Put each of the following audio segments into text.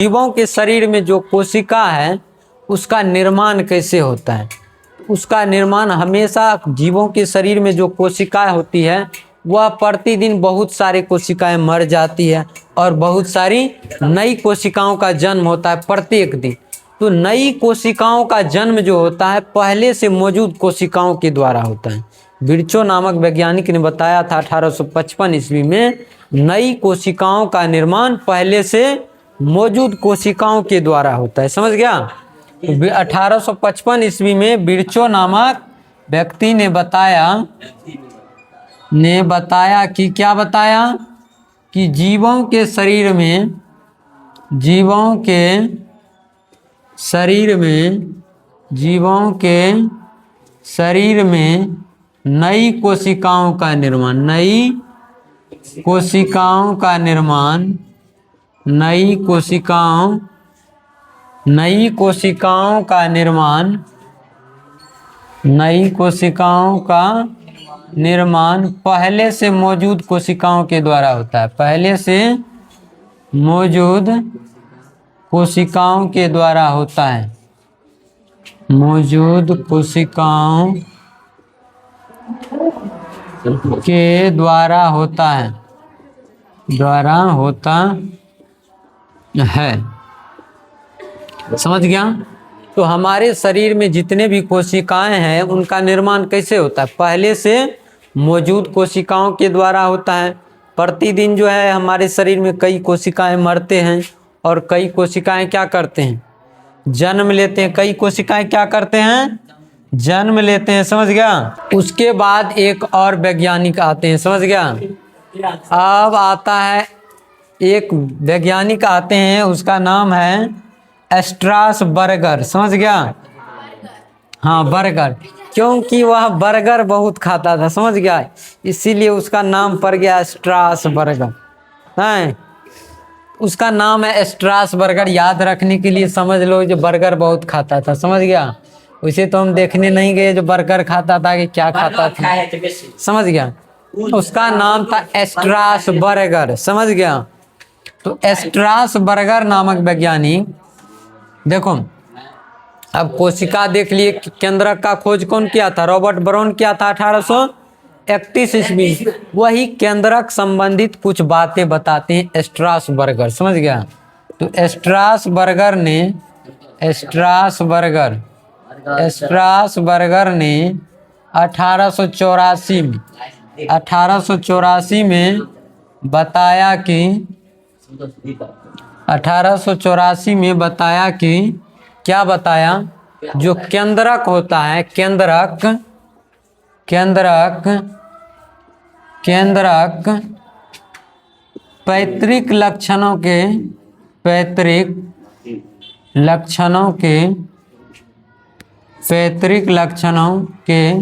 जीवों के शरीर में जो कोशिका है उसका निर्माण कैसे होता है। उसका निर्माण हमेशा जीवों के शरीर में जो कोशिकाएं होती है वह प्रतिदिन बहुत सारी कोशिकाएं मर जाती है और बहुत सारी नई कोशिकाओं का जन्म होता है प्रत्येक दिन। तो नई कोशिकाओं का जन्म जो होता है पहले से मौजूद कोशिकाओं के द्वारा होता है। विर्चो नामक वैज्ञानिक ने बताया था 1855 ईस्वी में नई कोशिकाओं का निर्माण पहले से मौजूद कोशिकाओं के द्वारा होता है। समझ गया। 1855 ईस्वी में विर्चो नामक व्यक्ति ने बताया कि क्या बताया कि जीवों के शरीर में नई कोशिकाओं का निर्माण पहले से मौजूद कोशिकाओं के द्वारा होता है। पहले से मौजूद कोशिकाओं के द्वारा होता है। मौजूद कोशिकाओं के द्वारा होता है। समझ गया। तो हमारे शरीर में जितने भी कोशिकाएं हैं उनका निर्माण कैसे होता है, पहले से मौजूद कोशिकाओं के द्वारा होता है। प्रतिदिन जो है हमारे शरीर में कई कोशिकाएं मरते हैं और कई कोशिकाएं क्या करते हैं, जन्म लेते हैं। कई कोशिकाएं क्या करते हैं, जन्म लेते हैं। समझ गया। उसके बाद एक और वैज्ञानिक आते हैं। समझ गया। अब आता है एक वैज्ञानिक आते हैं, उसका नाम है स्ट्रासबर्गर। समझ गया। हाँ, बर्गर, क्योंकि वह बर्गर बहुत खाता था। समझ गया, इसीलिए उसका नाम पड़ गया स्ट्रासबर्गर। हैं, उसका नाम है स्ट्रासबर्गर। याद रखने के लिए समझ लो जो बर्गर बहुत खाता था। समझ गया। उसे तो हम देखने नहीं गए जो बर्गर खाता था कि क्या खाता था। समझ गया। उसका नाम था स्ट्रासबर्गर। समझ गया। तो स्ट्रासबर्गर नामक वैज्ञानिक, देखो अब कोशिका देख लिए। केंद्रक का खोज कौन किया था, रॉबर्ट ब्राउन किया था 1831 ईस्वी। वही केंद्रक संबंधित कुछ बातें बताते हैं स्ट्रासबर्गर। समझ गया। तो स्ट्रासबर्गर ने 1884 में बताया कि क्या बताया, जो केंद्रक होता है, केंद्रक पैतृक लक्षणों के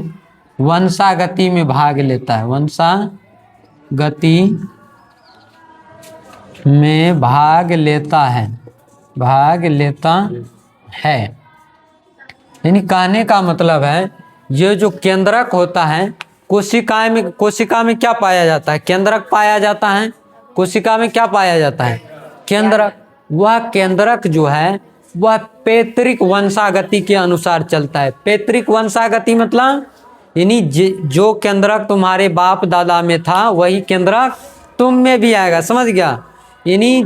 वंशागति में भाग लेता है। वंशागति में भाग लेता है। यानी कहने का मतलब है ये जो केंद्रक होता है, कोशिका में क्या पाया जाता है, केंद्रक पाया जाता है। कोशिका में क्या पाया जाता है, केंद्रक। वह केंद्रक जो है वह पैतृक वंशागति के अनुसार चलता है। पैतृक वंशागति मतलब यानी जो केंद्रक तुम्हारे बाप दादा में था वही केंद्रक तुम में भी आएगा। समझ गया। यानी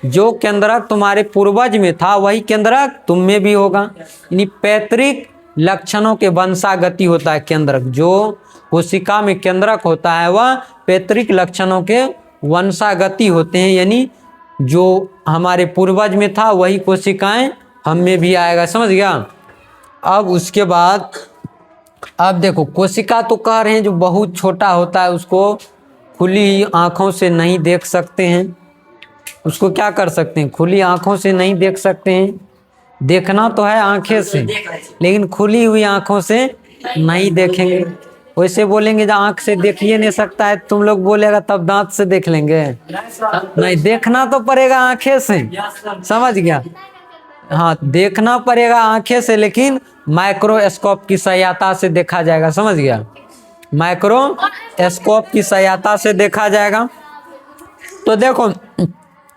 जो केंद्रक तुम्हारे पूर्वज में था वही केंद्रक तुम में भी होगा। यानी पैतृक लक्षणों के वंशागति होता है केंद्रक। जो कोशिका में केंद्रक होता है वह पैतृक लक्षणों के वंशागति होते हैं। यानी जो हमारे पूर्वज में था वही कोशिकाएं हम में भी आएगा। समझ गया। अब उसके बाद अब देखो, कोशिका तो कह रहे हैं जो बहुत छोटा होता है उसको खुली आंखों से नहीं देख सकते हैं। उसको क्या कर सकते हैं, खुली आंखों से नहीं देख सकते हैं। देखना तो है आंखें से, लेकिन खुली हुई आंखों से नहीं देखेंगे। वैसे बोलेंगे जब आंख से देख ही नहीं सकता है, तुम लोग बोलेगा तब दांत से देख लेंगे। नहीं, देखना तो पड़ेगा आंखें से। समझ गया। हाँ, देखना पड़ेगा आंखें से, लेकिन माइक्रोस्कोप की सहायता से देखा जाएगा। समझ गया। माइक्रोस्कोप की सहायता से देखा जाएगा। तो देखो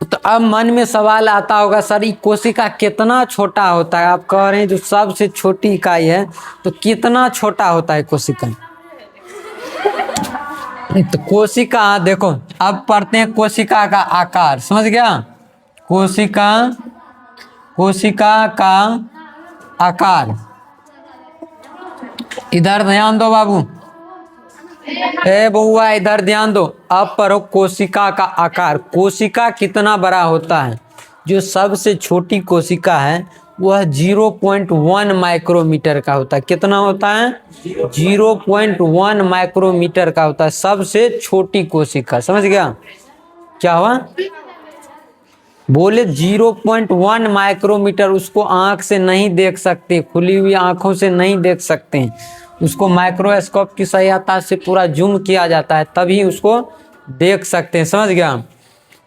तो अब मन में सवाल आता होगा, सर ये कोशिका कितना छोटा होता है? आप कह रहे हैं जो सबसे छोटी इकाई है, तो कितना छोटा होता है कोशिका? तो कोशिका देखो, अब पढ़ते हैं कोशिका का आकार, समझ गया? कोशिका का आकार, इधर ध्यान दो बाबू, ए बउआ इधर ध्यान दो। अब पढ़ो कोशिका का आकार। कोशिका कितना बड़ा होता है? जो सबसे छोटी कोशिका है वह 0.1 माइक्रोमीटर का होता है। कितना होता है? 0.1 माइक्रोमीटर का होता है सबसे छोटी कोशिका। समझ गया? क्या हुआ? बोले 0.1 माइक्रोमीटर। उसको आंख से नहीं देख सकते, खुली हुई आंखों से नहीं देख सकते हैं, उसको माइक्रोस्कोप की सहायता से पूरा जूम किया जाता है तभी उसको देख सकते हैं। समझ गया?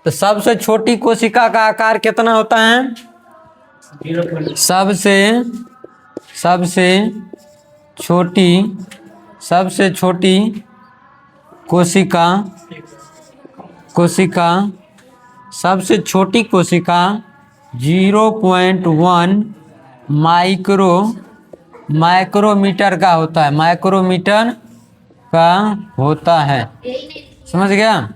तो सबसे छोटी कोशिका का आकार कितना होता है? सबसे छोटी कोशिका सबसे छोटी कोशिका 0.1 माइक्रोमीटर का होता है। माइक्रोमीटर का होता है। समझ गया?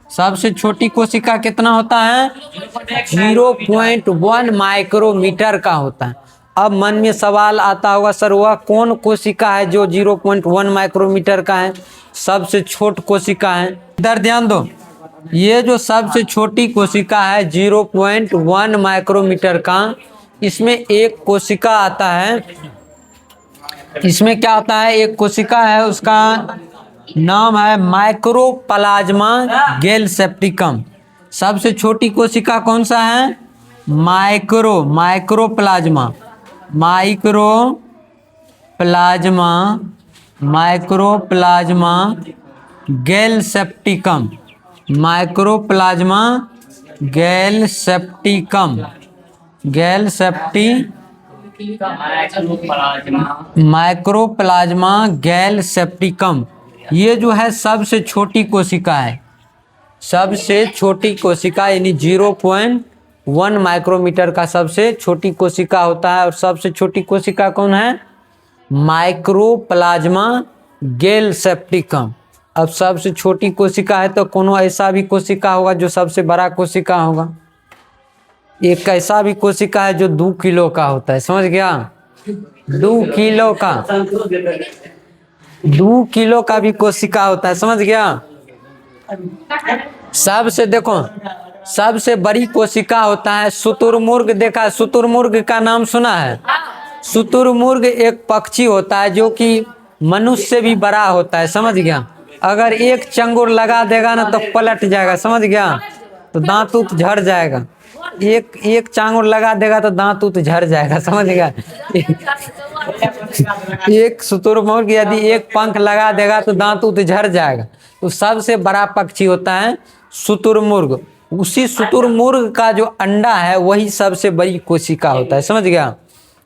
सबसे छोटी कोशिका कितना होता है? 0.1 माइक्रोमीटर का होता है। अब मन में सवाल आता होगा, सर वह कौन कोशिका है जो 0.1 माइक्रोमीटर का है, सबसे छोटी कोशिका है? इधर ध्यान दो, ये जो सबसे छोटी कोशिका है 0.1 माइक्रोमीटर का, इसमें एक कोशिका आता है। इसमें क्या आता है? एक कोशिका है, उसका नाम है माइक्रोप्लाज्मा गैलसेप्टिकम। सबसे छोटी कोशिका कौन सा है? माइक्रोप्लाज्मा गैलसेप्टिकम। माइक्रोप्लाज्मा गैलसेप्टिकम, ये जो है सबसे छोटी कोशिका है। सबसे छोटी कोशिका यानी 0.1 माइक्रोमीटर का सबसे छोटी कोशिका होता है। और सबसे छोटी कोशिका कौन है? माइक्रोप्लाज्मा गैलसेप्टिकम। अब सबसे छोटी कोशिका है तो कोनो ऐसा भी कोशिका होगा जो सबसे बड़ा कोशिका होगा। एक ऐसा भी कोशिका है जो 2 किलो का होता है। समझ गया? 2 किलो का भी कोशिका होता है। समझ गया? सबसे देखो, सबसे बड़ी कोशिका होता है शुतुरमुर्ग। देखा, शुतुरमुर्ग का नाम सुना है? शुतुरमुर्ग एक पक्षी होता है जो कि मनुष्य से भी बड़ा होता है। समझ गया? अगर एक चंगुर लगा देगा ना तो पलट जाएगा। समझ गया? तो दांत उत झड़ जाएगा। एक चांगुर लगा देगा तो दांत उत झड़ जाएगा। समझ गया? एक शुतुरमुर्ग यदि एक पंख लगा देगा तो दांत उत झड़ जाएगा। तो सबसे बड़ा पक्षी होता है शुतुरमुर्ग। उसी शुतुरमुर्ग का जो अंडा है वही सबसे बड़ी कोशिका होता है। समझ गया?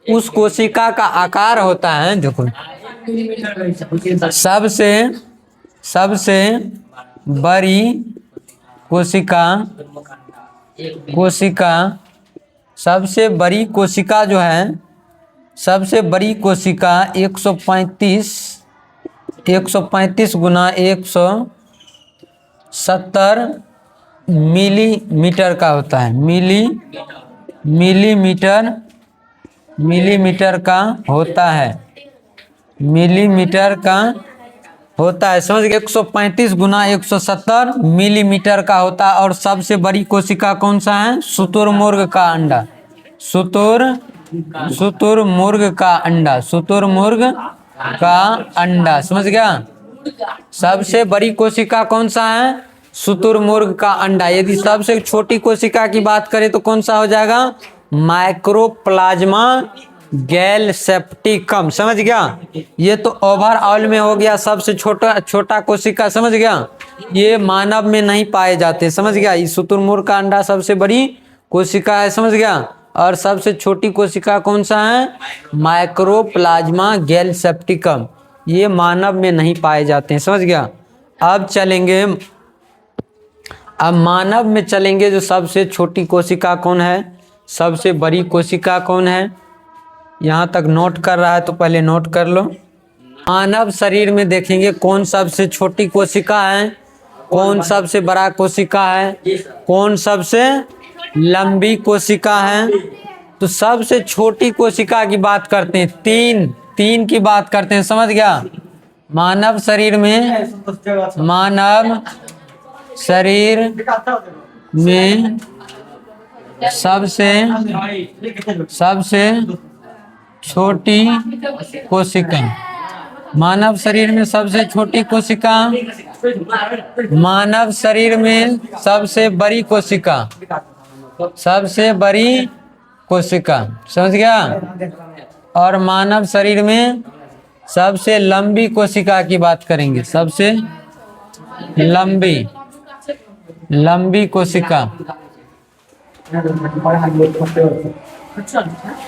उस कोशिका का आकार होता है, देखो, सबसे बड़ी कोशिका सबसे बड़ी कोशिका जो है, सबसे बड़ी कोशिका 135 गुना 170 मिलीमीटर का होता है। मिलीमीटर का होता है। मिलीमीटर का होता है। समझ गए? 135 गुना 170 मिलीमीटर का होता है। और सबसे बड़ी कोशिका कौन सा है? शुतुरमुर्ग का अंडा। शुतुरमुर्ग का अंडा। समझ गया? सबसे बड़ी कोशिका कौन सा है? शुतुरमुर्ग का अंडा। यदि सबसे छोटी कोशिका की बात करें तो कौन सा हो जाएगा? माइक्रोप्लाज्मा गैलसेप्टिकम। समझ गया? ये तो ओवरऑल में हो गया सबसे छोटा कोशिका। समझ गया? ये मानव में नहीं पाए जाते। समझ गया? ये शुतुरमुर्ग का अंडा सबसे बड़ी कोशिका है। समझ गया? और सबसे छोटी कोशिका कौन सा है? माइक्रोप्लाज्मा गैलसेप्टिकम। ये मानव में नहीं पाए जाते हैं। समझ गया? अब अब मानव में चलेंगे, जो सबसे छोटी कोशिका कौन है, सबसे बड़ी कोशिका कौन है। यहाँ तक नोट कर रहा है तो पहले नोट कर लो। मानव शरीर में देखेंगे कौन सबसे छोटी कोशिका है, कौन सबसे बड़ा कोशिका है, कौन सबसे लंबी कोशिका है। तो सबसे छोटी कोशिका की बात करते हैं, तीन की बात करते हैं, समझ गया। मानव शरीर में सबसे छोटी कोशिका, मानव शरीर में सबसे छोटी कोशिका, मानव शरीर में सबसे बड़ी कोशिका, सबसे बड़ी कोशिका, समझ गया। और मानव शरीर में सबसे लंबी कोशिका की बात करेंगे, सबसे लंबी कोशिका।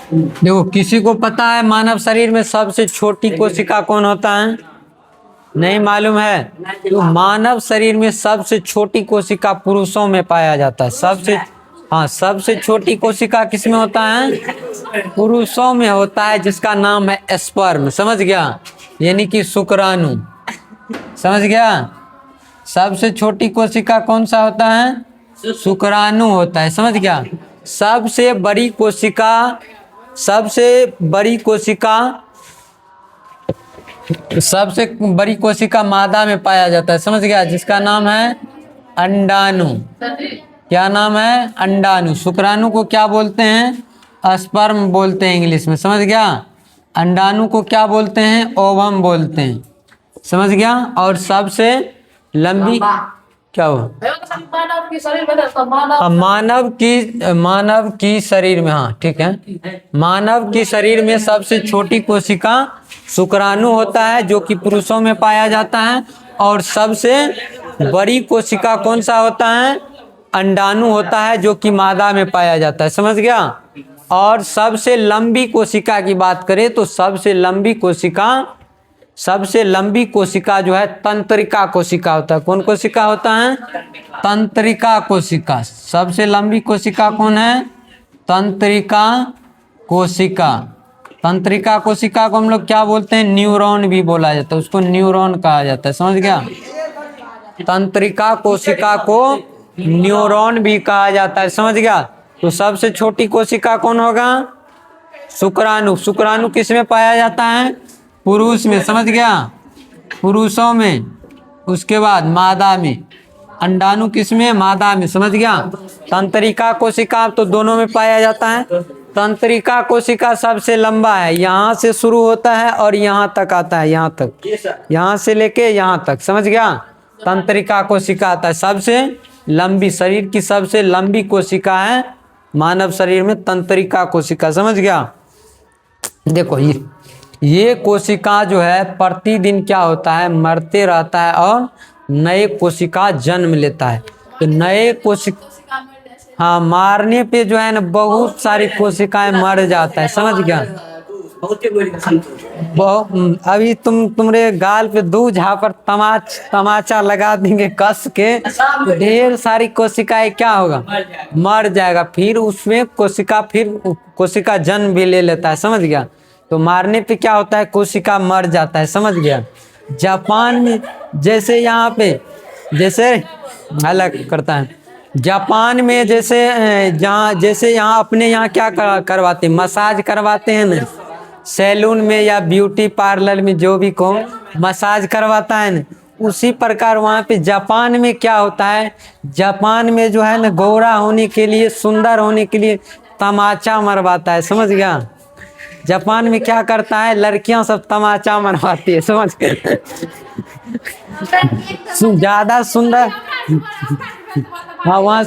देखो, किसी को पता है मानव शरीर में सबसे छोटी कोशिका कौन होता है? नहीं मालूम है? तो मानव शरीर में सबसे छोटी कोशिका पुरुषों में पाया जाता है। सबसे छोटी कोशिका किसमें होता है? पुरुषों में होता है, जिसका नाम है स्पर्म, समझ गया, यानी कि शुक्राणु, समझ गया। सबसे छोटी कोशिका कौन सा होता है? शुक्राणु होता है, समझ गया। सबसे बड़ी कोशिका मादा में पाया जाता है, समझ गया, जिसका नाम है अंडाणु। क्या नाम है? अंडाणु। शुक्राणु को क्या बोलते हैं? स्पर्म बोलते हैं इंग्लिश में, समझ गया। अंडाणु को क्या बोलते हैं? ओवम बोलते हैं, समझ गया। और सबसे लंबी क्या हो? मानव की शरीर में, हाँ ठीक है, मानव की शरीर में सबसे छोटी कोशिका शुक्राणु होता है, जो कि पुरुषों में पाया जाता है। और सबसे बड़ी कोशिका कौन सा होता है? अंडाणु होता है, जो कि मादा में पाया जाता है, समझ गया। और सबसे लंबी कोशिका की बात करें तो सबसे लंबी कोशिका जो है तंत्रिका कोशिका होता है। कौन कोशिका होता है? तंत्रिका कोशिका। सबसे लंबी कोशिका कौन है? तंत्रिका कोशिका। तंत्रिका कोशिका को हम लोग क्या बोलते हैं? न्यूरॉन भी बोला जाता है, उसको न्यूरॉन कहा जाता है, समझ गया। तंत्रिका कोशिका को न्यूरॉन भी कहा जाता है, समझ गया। तो सबसे छोटी कोशिका कौन होगा? शुक्राणु। शुक्राणु किस में पाया जाता है? पुरुष में, समझ गया, पुरुषों में। उसके बाद मादा में। अंडाणु किस में? मादा में, समझ गया। तंत्रिका कोशिका तो दोनों में पाया जाता है। तंत्रिका कोशिका सबसे लंबा है, यहाँ से शुरू होता है और यहाँ तक आता है, यहाँ तक, यहाँ से लेके यहाँ तक, समझ गया। तंत्रिका कोशिका आता है, सबसे लंबी, शरीर की सबसे लंबी कोशिका है मानव शरीर में तंत्रिका कोशिका, समझ गया। देखो, ये कोशिका जो है प्रतिदिन क्या होता है? मरते रहता है और नए कोशिका जन्म लेता है। तो नए कोशिका, हाँ, मारने पे जो है ना बहुत सारी कोशिकाएं मर जाता है, समझ गया। अभी तुम्हारे गाल पे दो झापर तमाचा लगा देंगे कस के, तो ढेर सारी कोशिकाएं क्या होगा? मर जाएगा। फिर उसमें कोशिका जन्म भी ले लेता है, समझ गया। तो मारने पे क्या होता है? कोशिका मर जाता है, समझ गया। जापान में जैसे यहाँ पे जैसे अलग करता है, जापान में जैसे यहाँ अपने यहाँ क्या करवाते हैं? मसाज करवाते हैं ना, सैलून में या ब्यूटी पार्लर में, जो भी को मसाज करवाता है ना, उसी प्रकार वहाँ पे जापान में क्या होता है? जापान में जो है ना गोरा होने के लिए, सुंदर होने के लिए तमाचा मरवाता है, समझ गया। जापान में क्या करता है? लड़कियां सब तमाचा मरवाती है, समझ गए। ज्यादा सुंदर, हाँ, वहाँ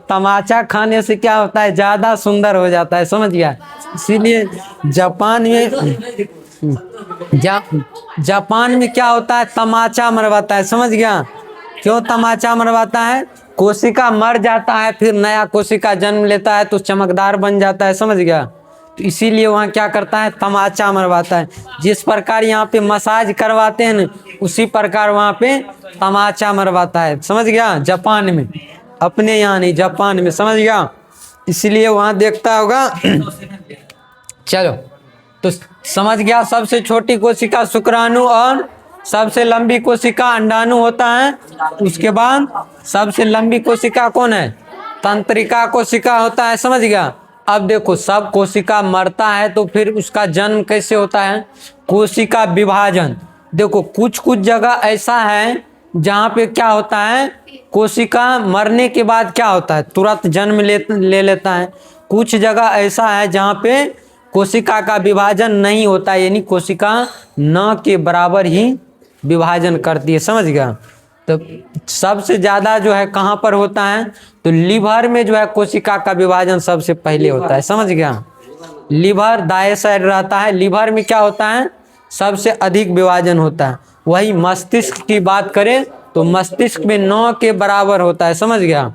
तमाचा खाने से क्या होता है? ज्यादा सुंदर हो जाता है, समझ गया। इसीलिए जापान में क्या होता है? तमाचा मरवाता है, समझ गया। क्यों तमाचा मरवाता है? कोशिका मर जाता है, फिर नया कोशिका जन्म लेता है तो चमकदार बन जाता है, समझ गया। तो इसीलिए वहाँ क्या करता है? तमाचा मरवाता है। जिस प्रकार यहाँ पे मसाज करवाते हैं ना, उसी प्रकार वहाँ पे तमाचा मरवाता है, समझ गया, जापान में। अपने यहाँ नहीं, जापान में, समझ गया, इसलिए वहाँ देखता होगा। चलो, तो समझ गया, सबसे छोटी कोशिका शुक्राणु और सबसे लंबी कोशिका अंडाणु होता है। उसके बाद सबसे लंबी कोशिका कौन है? तंत्रिका कोशिका होता है, समझ गया। अब देखो, सब कोशिका मरता है तो फिर उसका जन्म कैसे होता है? कोशिका विभाजन। देखो, कुछ कुछ जगह ऐसा है जहाँ पे क्या होता है, कोशिका मरने के बाद क्या होता है, तुरंत जन्म ले लेता है। कुछ जगह ऐसा है जहाँ पे कोशिका का विभाजन नहीं होता, यानी कोशिका न के बराबर ही विभाजन करती है, समझ गया। तो सबसे ज़्यादा जो है कहाँ पर होता है? तो लीवर में जो है कोशिका का विभाजन सबसे पहले होता है, समझ गया। लीवर दाएं साइड रहता है, लीवर में क्या होता है? सबसे अधिक विभाजन होता है। वही मस्तिष्क की बात करें तो मस्तिष्क में 9 के बराबर होता है, समझ गया।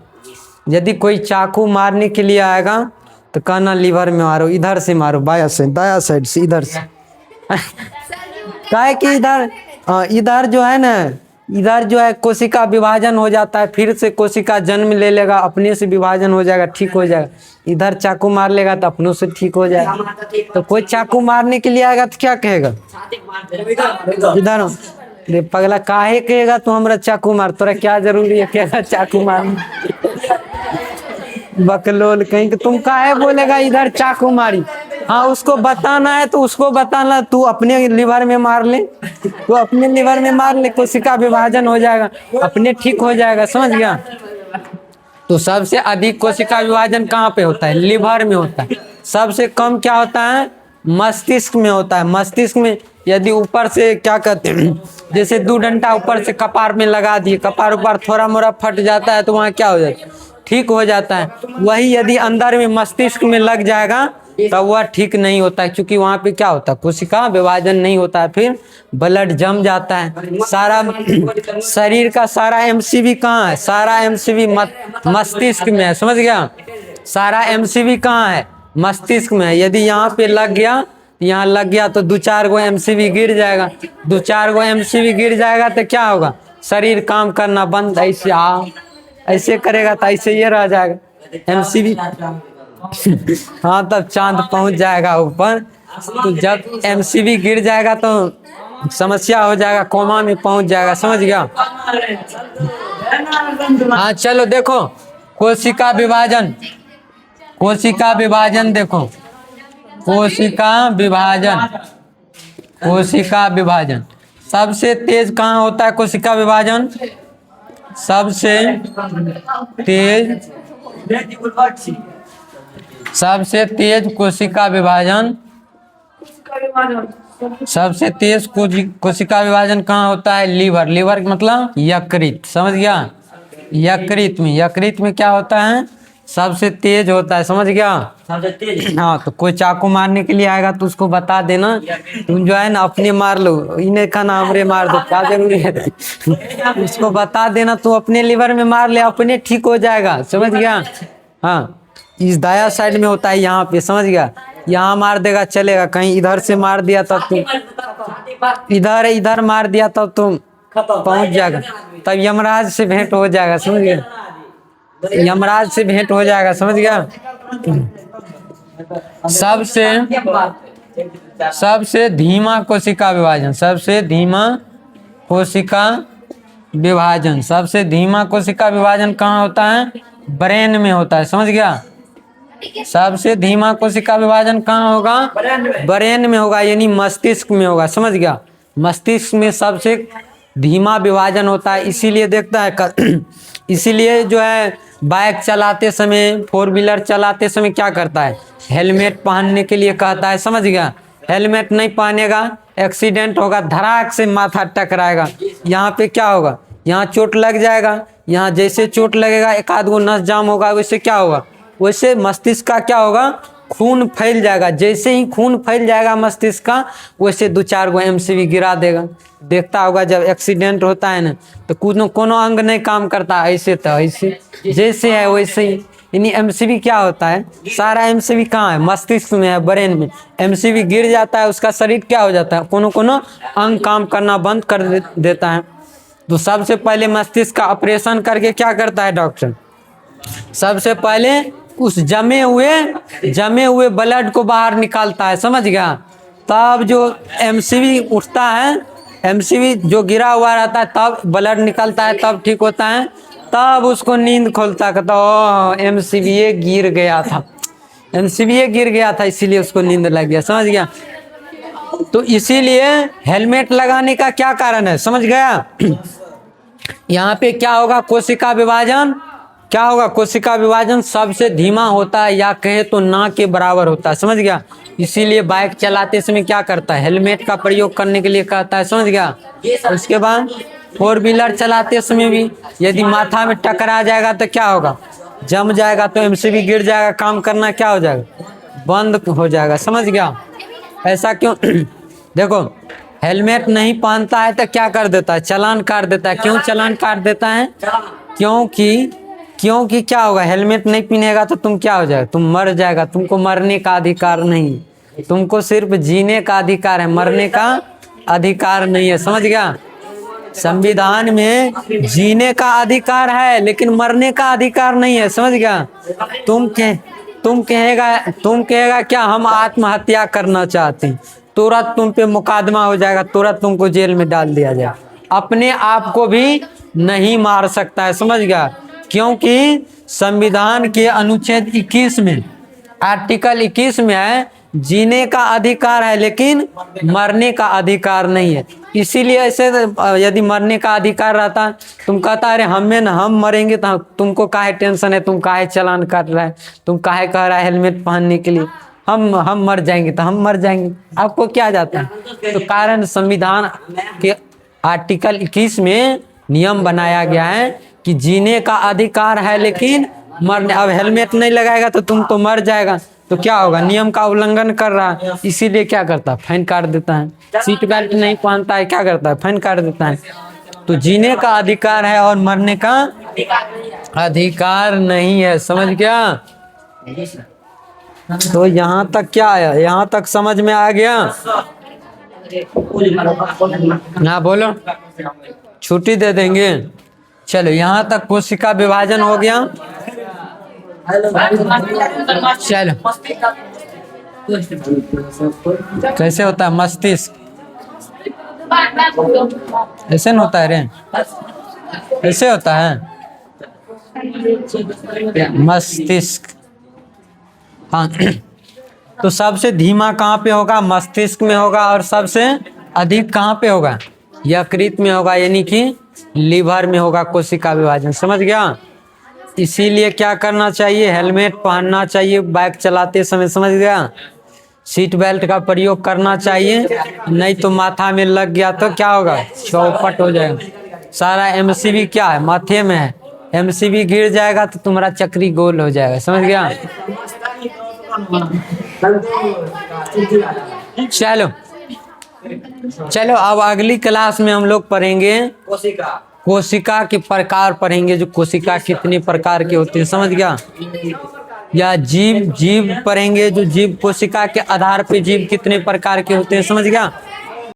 यदि कोई चाकू मारने के लिए आएगा तो कहना लीवर में मारो, इधर से मारो, बाया से, दाया साइड से, इधर से। काहे कि इधर जो है ना, इधर जो है कोशिका विभाजन हो जाता है, फिर से कोशिका जन्म ले लेगा, अपने से विभाजन हो जाएगा, ठीक हो जाएगा। इधर चाकू मार लेगा तो अपनों से ठीक हो जाएगा। तो कोई चाकू मारने के लिए आएगा तो क्या कहेगा? इधर रे पगला, काहे कहेगा तू हमरा चाकू मार, तोरा क्या जरूरी है कहेगा चाकू मार? बकलोल कहीं कि तुम काहे बोलेगा इधर चाकू मारी? हाँ, उसको बताना है तो उसको बताना, तू अपने लीवर में मार ले, तू अपने लीवर में मार ले, कोशिका विभाजन हो जाएगा, अपने ठीक हो जाएगा, समझ गया। तो सबसे अधिक कोशिका विभाजन कहाँ पे होता है? लीवर में होता है। सबसे कम क्या होता है? मस्तिष्क में होता है। मस्तिष्क में यदि ऊपर से क्या कहते हैं, जैसे 2 डंडा ऊपर से कपार में लगा दिए, कपार ऊपर थोड़ा मोड़ा फट जाता है तो वहाँ क्या हो जाता है? ठीक हो जाता है। वही यदि अंदर में मस्तिष्क में लग जाएगा तब वह ठीक नहीं होता है, क्योंकि वहाँ पे क्या होता है? कोशिका विभाजन नहीं होता है, फिर ब्लड जम जाता है। सारा शरीर का सारा एमसीवी कहाँ है? सारा एमसीवी मस्तिष्क में है, समझ गया। सारा एमसीवी कहाँ है? मस्तिष्क में है। यदि यहाँ पे लग गया, यहाँ लग गया तो 2-4 गो एमसीवी गिर जाएगा। 2-4 गो एमसीवी गिर जाएगा तो क्या होगा? शरीर काम करना बंद, ऐसे करेगा तो ऐसे ये रह जाएगा एमसीवी। हाँ, तब चांद पहुंच जाएगा ऊपर। तो जब एमसीवी गिर जाएगा तो समस्या हो जाएगा, कोमा में पहुंच जाएगा, समझ गया। हाँ चलो देखो, कोशिका विभाजन, कोशिका विभाजन देखो, कोशिका विभाजन, कोशिका विभाजन सबसे तेज कहाँ होता है? कोशिका विभाजन सबसे तेज, सबसे तेज कोशिका विभाजन, सबसे तेज कोशिका विभाजन कहाँ होता है? लीवर। लीवर मतलब यकृत, समझ गया। यकृत में क्या होता है? सबसे तेज होता है, समझ गया। हाँ, तो कोई चाकू मारने के लिए आएगा तो उसको बता देना, तुम जो है ना अपने मार लो, इन्हें का ना हमरे मार दो, क्या जरूरी है? उसको बता देना, तू अपने लीवर में मार ले, अपने ठीक हो जाएगा, समझ गया। हाँ, इस दाया साइड में होता है, यहाँ पे, समझ गया। यहाँ मार देगा चलेगा, कहीं इधर से मार दिया तब तुम इधर मार दिया तब तुम पहुंच जाएगा, तब यमराज से भेंट हो जाएगा, समझ गया। यमराज से भेंट हो जाएगा, समझ गया। सबसे धीमा कोशिका विभाजन, सबसे धीमा कोशिका विभाजन, सबसे धीमा कोशिका विभाजन कहाँ होता है? ब्रेन में होता है, समझ गया। सबसे धीमा कोशिका विभाजन कहाँ होगा? ब्रेन में होगा, यानी मस्तिष्क में होगा, समझ गया। मस्तिष्क में सबसे धीमा विभाजन होता है, इसीलिए देखता है इसीलिए जो है बाइक चलाते समय, 4 व्हीलर चलाते समय क्या करता है? हेलमेट पहनने के लिए कहता है, समझ गया। हेलमेट नहीं पहनेगा, एक्सीडेंट होगा, धड़ाक से माथा टकराएगा, यहाँ पे क्या होगा? यहाँ चोट लग जाएगा। यहाँ जैसे चोट लगेगा, एक आध गो नस जाम होगा, वैसे क्या होगा? वैसे मस्तिष्क का क्या होगा? खून फैल जाएगा। जैसे ही खून फैल जाएगा मस्तिष्क का, वैसे 2-4 गो एमसीवी गिरा देगा। देखता होगा जब एक्सीडेंट होता है ना, तो कोनो अंग नहीं काम करता, ऐसे तो ऐसे, जैसे है वैसे ही। यानी एमसीवी क्या होता है? सारा एमसीवी कहाँ है? मस्तिष्क में है, ब्रेन में। एमसीवी गिर जाता है, उसका शरीर क्या हो जाता है? कोनो अंग काम करना बंद कर देता है। तो सबसे पहले मस्तिष्क का ऑपरेशन करके क्या करता है डॉक्टर? सबसे पहले उस जमे हुए ब्लड को बाहर निकालता है, समझ गया। तब जो एमसीवी उठता है, एमसीवी जो गिरा हुआ रहता है तब ब्लड निकलता है, तब ठीक होता है। तब उसको नींद खोलता है, कहता ओ एमसीवी गिर गया था, एमसीवी गिर गया था इसीलिए उसको नींद लग गया, समझ गया। तो इसीलिए हेलमेट लगाने का क्या कारण है, समझ गया। यहाँ पे क्या होगा, कोशिका विभाजन क्या होगा, कोशिका विभाजन सबसे धीमा होता है या कहे तो ना के बराबर होता है, समझ गया। इसीलिए बाइक चलाते समय क्या करता है, हेलमेट का प्रयोग करने के लिए कहता है, समझ गया। उसके बाद 4 व्हीलर चलाते समय भी यदि माथा में टकरा जाएगा तो क्या होगा, जम जाएगा, तो एमसीवी गिर जाएगा, काम करना क्या हो जाएगा, बंद हो जाएगा, समझ गया। ऐसा क्यों देखो, हेलमेट नहीं पहनता है तो क्या कर देता है, चालान काट देता है। क्यों चालान काट देता है, क्योंकि क्या होगा, हेलमेट नहीं पहनेगा तो तुम क्या हो जाएगा, तुम मर जाएगा। तुमको मरने का अधिकार नहीं, तुमको सिर्फ जीने का अधिकार है, मरने का अधिकार नहीं है, समझ गया। संविधान में जीने का अधिकार है लेकिन मरने का अधिकार नहीं है, समझ गया। तुम कहेगा क्या, हम आत्महत्या करना चाहते हैं, तुरंत तुम पे मुकदमा हो जाएगा, तुरंत तुमको जेल में डाल दिया जाएगा। अपने आप को भी नहीं मार सकता है, समझ गया। क्योंकि संविधान के अनुच्छेद 21 में, आर्टिकल 21 में है, जीने का अधिकार है लेकिन मरने का अधिकार नहीं है। इसीलिए ऐसे यदि मरने का अधिकार रहता, तुम कहता अरे हम मरेंगे तो तुमको काहे टेंशन है, तुम काहे चालान काट रहा है, तुम काहे कह रहा है हेलमेट पहनने के लिए, हम मर जाएंगे तो हम मर जाएंगे, आपको क्या जाता है। तो कारण संविधान के आर्टिकल 21 में नियम बनाया गया है कि जीने का अधिकार है लेकिन मरने, अब हेलमेट नहीं लगाएगा तो तुम तो मर जाएगा, तो क्या होगा, नियम का उल्लंघन कर रहा है, इसीलिए क्या करता है, फाइन काट देता है। सीट बेल्ट नहीं पहनता है, क्या करता है, फाइन काट देता है। तो जीने का अधिकार है और मरने का अधिकार नहीं है, समझ गया। तो यहाँ तक क्या आया, यहाँ तक समझ में आ गया ना, बोलो छुट्टी दे देंगे। चलो यहाँ तक कोशिका विभाजन हो गया। चलो कैसे होता है मस्तिष्क, ऐसे न होता है रे, ऐसे होता है मस्तिष्क। हाँ, तो सबसे धीमा कहाँ पे होगा, मस्तिष्क में होगा, और सबसे अधिक कहाँ पे होगा, यकृत में होगा, यानी कि लीवर में होगा कोशिका विभाजन, समझ गया। इसीलिए क्या करना चाहिए, हेलमेट पहनना चाहिए बाइक चलाते समय, समझ गया। सीट बेल्ट का प्रयोग करना चाहिए, नहीं तो माथा में लग गया तो क्या होगा, चौपट हो जाएगा। सारा एमसीवी क्या है, माथे में है, एमसीवी गिर जाएगा तो तुम्हारा चक्री गोल हो जाएगा, समझ गया। चलो अब अगली क्लास में हम लोग पढ़ेंगे कोशिका के प्रकार पढ़ेंगे, जो कोशिका कितने प्रकार के होते हैं, समझ गया। या जीव पढ़ेंगे, जो जीव कोशिका के आधार पे जीव कितने प्रकार के होते हैं, समझ गया।